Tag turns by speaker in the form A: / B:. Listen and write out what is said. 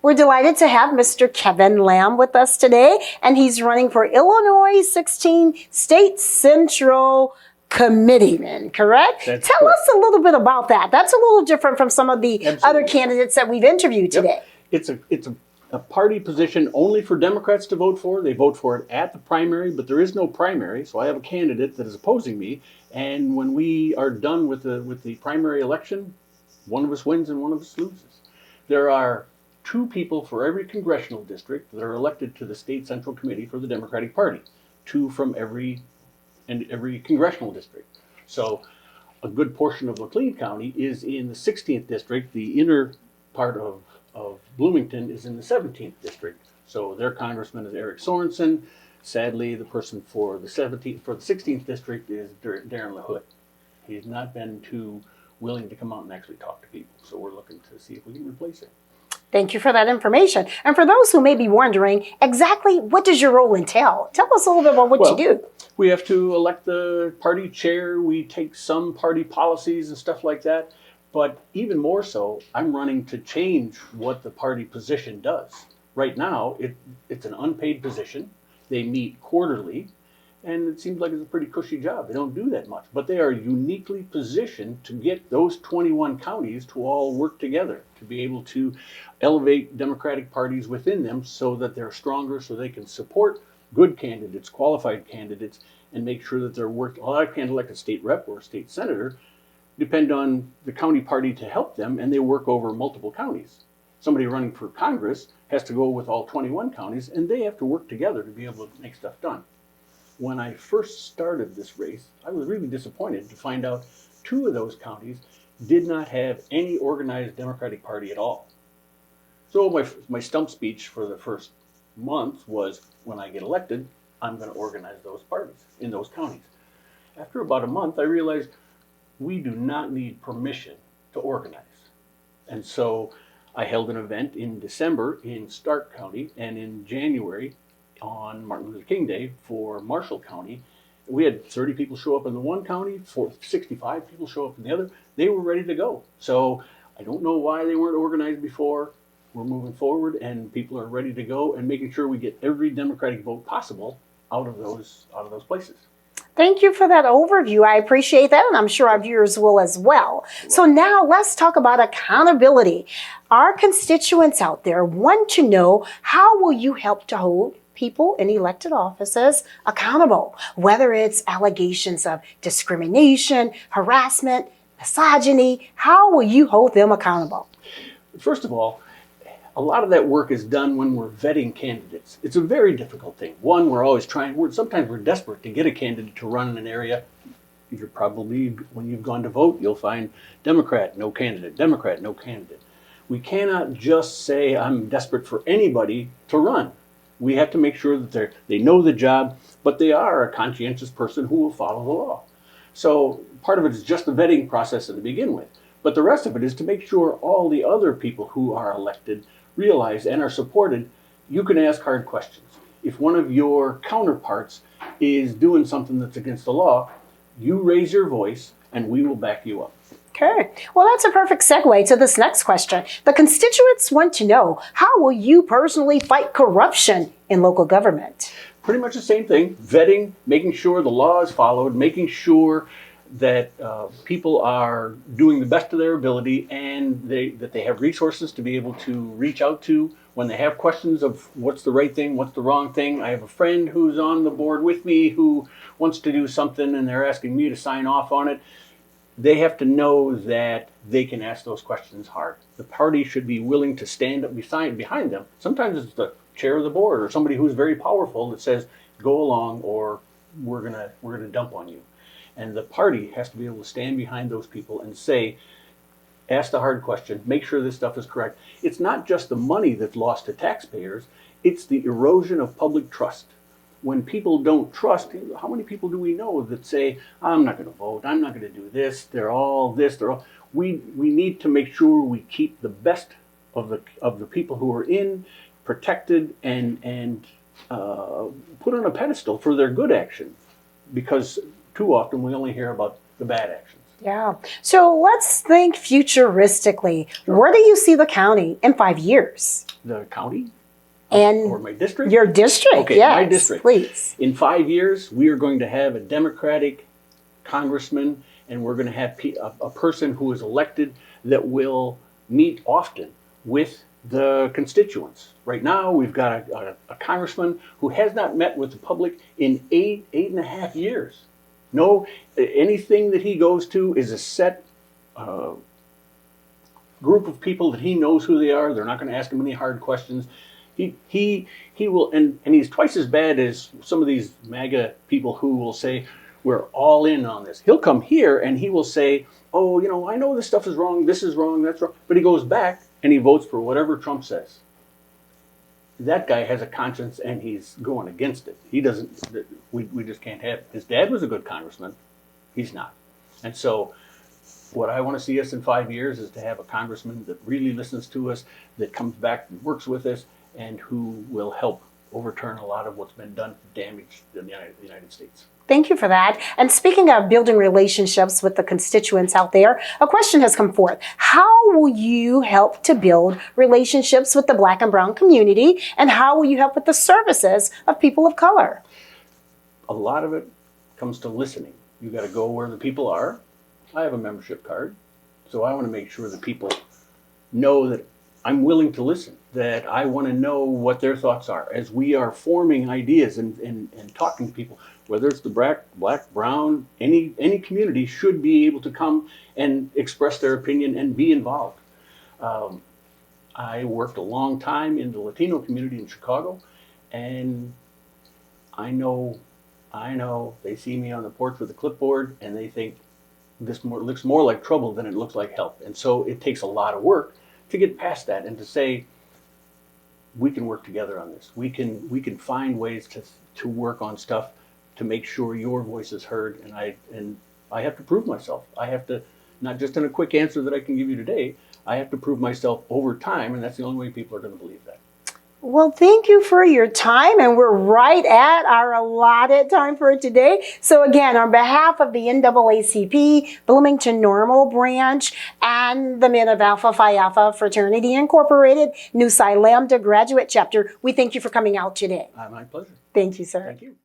A: We're delighted to have Mr. Kevin Lamm with us today, and he's running for Illinois 16 State Central Committeeman, correct? Tell us a little bit about that. That's a little different from some of the other candidates that we've interviewed today.
B: It's a party position only for Democrats to vote for. They vote for it at the primary, but there is no primary, so I have a candidate that is opposing me. And when we are done with the primary election, one of us wins and one of us loses. There are 2 people for every congressional district that are elected to the State Central Committee for the Democratic Party. 2 from every congressional district. So a good portion of McLean County is in the 16th district. The inner part of Bloomington is in the 17th district. So their congressman is Eric Sorensen. Sadly, the person for the 16th district is Darren LaHood. He has not been too willing to come out and actually talk to people. So we're looking to see if we can replace him.
A: Thank you for that information. And for those who may be wondering, exactly what does your role entail? Tell us a little bit about what you do.
B: We have to elect the party chair. We take some party policies and stuff like that. But even more so, I'm running to change what the party position does. Right now, it's an unpaid position. They meet quarterly, and it seems like it's a pretty cushy job. They don't do that much, but they are uniquely positioned to get those 21 counties to all work together, to be able to elevate Democratic parties within them so that they're stronger, so they can support good candidates, qualified candidates, and make sure that they're working. A lot of candidates, like a state rep or a state senator, depend on the county party to help them, and they work over multiple counties. Somebody running for Congress has to go with all 21 counties, and they have to work together to be able to make stuff done. When I first started this race, I was really disappointed to find out 2 of those counties did not have any organized Democratic Party at all. So my stump speech for the first month was, when I get elected, I'm going to organize those parties in those counties. After about a month, I realized we do not need permission to organize. And so I held an event in December in Stark County and in January on Martin Luther King Day for Marshall County. We had 30 people show up in the one county, 65 people show up in the other. They were ready to go. So I don't know why they weren't organized before. We're moving forward, and people are ready to go, and making sure we get every Democratic vote possible out of those places.
A: Thank you for that overview. I appreciate that, and I'm sure our viewers will as well. So now let's talk about accountability. Our constituents out there want to know, how will you help to hold people in elected offices accountable, whether it's allegations of discrimination, harassment, misogyny? How will you hold them accountable?
B: First of all, a lot of that work is done when we're vetting candidates. It's a very difficult thing. One, sometimes we're desperate to get a candidate to run in an area. You're probably, when you've gone to vote, you'll find Democrat, no candidate, Democrat, no candidate. We cannot just say, I'm desperate for anybody to run. We have to make sure that they know the job, but they are a conscientious person who will follow the law. So part of it is just the vetting process to begin with. But the rest of it is to make sure all the other people who are elected realize and are supported. You can ask hard questions. If one of your counterparts is doing something that's against the law, you raise your voice and we will back you up.
A: Okay. Well, that's a perfect segue to this next question. The constituents want to know, how will you personally fight corruption in local government?
B: Pretty much the same thing. Vetting, making sure the law is followed, making sure that people are doing the best of their ability, and that they have resources to be able to reach out to when they have questions of what's the right thing, what's the wrong thing. I have a friend who's on the board with me who wants to do something, and they're asking me to sign off on it. They have to know that they can ask those questions hard. The party should be willing to stand up behind them. Sometimes it's the chair of the board or somebody who's very powerful that says, go along, or we're gonna dump on you. And the party has to be able to stand behind those people and say, ask the hard question, make sure this stuff is correct. It's not just the money that's lost to taxpayers, it's the erosion of public trust. When people don't trust, how many people do we know that say, I'm not going to vote, I'm not going to do this, they're all this, they're all... We need to make sure we keep the best of the people who are in, protected, and put on a pedestal for their good action. Because too often we only hear about the bad actions.
A: Yeah. So let's think futuristically. Where do you see the county in 5 years?
B: The county?
A: And
B: or my district?
A: Your district,
B: Okay,
A: yes,
B: my district.
A: please.
B: In 5 years, we are going to have a Democratic congressman, and we're going to have a person who is elected that will meet often with the constituents. Right now, we've got a congressman who has not met with the public in eight and a half years. No, anything that he goes to is a set group of people that he knows who they are. They're not going to ask him any hard questions. He will, and he's twice as bad as some of these MAGA people who will say, we're all in on this. He'll come here and he will say, oh, you know, I know this stuff is wrong, this is wrong, that's wrong. But he goes back and he votes for whatever Trump says. That guy has a conscience and he's going against it. He doesn't, we just can't have it. His dad was a good congressman. He's not. And so what I want to see us in 5 years is to have a congressman that really listens to us, that comes back and works with us, and who will help overturn a lot of what's been done to damage the United States.
A: Thank you for that. And speaking of building relationships with the constituents out there, a question has come forth. How will you help to build relationships with the Black and brown community? And how will you help with the services of people of color?
B: A lot of it comes to listening. You got to go where the people are. I have a membership card, so I want to make sure that people know that I'm willing to listen, that I want to know what their thoughts are as we are forming ideas and talking to people, whether it's the black, brown, any community should be able to come and express their opinion and be involved. I worked a long time in the Latino community in Chicago, and I know they see me on the porch with a clipboard and they think this looks more like trouble than it looks like help. And so it takes a lot of work to get past that and to say, we can work together on this. We can find ways to work on stuff to make sure your voice is heard. And I have to prove myself. I have to, not just in a quick answer that I can give you today, I have to prove myself over time, and that's the only way people are going to believe that.
A: Well, thank you for your time, and we're right at our allotted time for today. So again, on behalf of the NAACP, Bloomington-Normal branch, and the men of Alpha Phi Alpha Fraternity Incorporated, Nu Psi Lambda graduate chapter, we thank you for coming out today.
B: My pleasure.
A: Thank you, sir.
B: Thank you.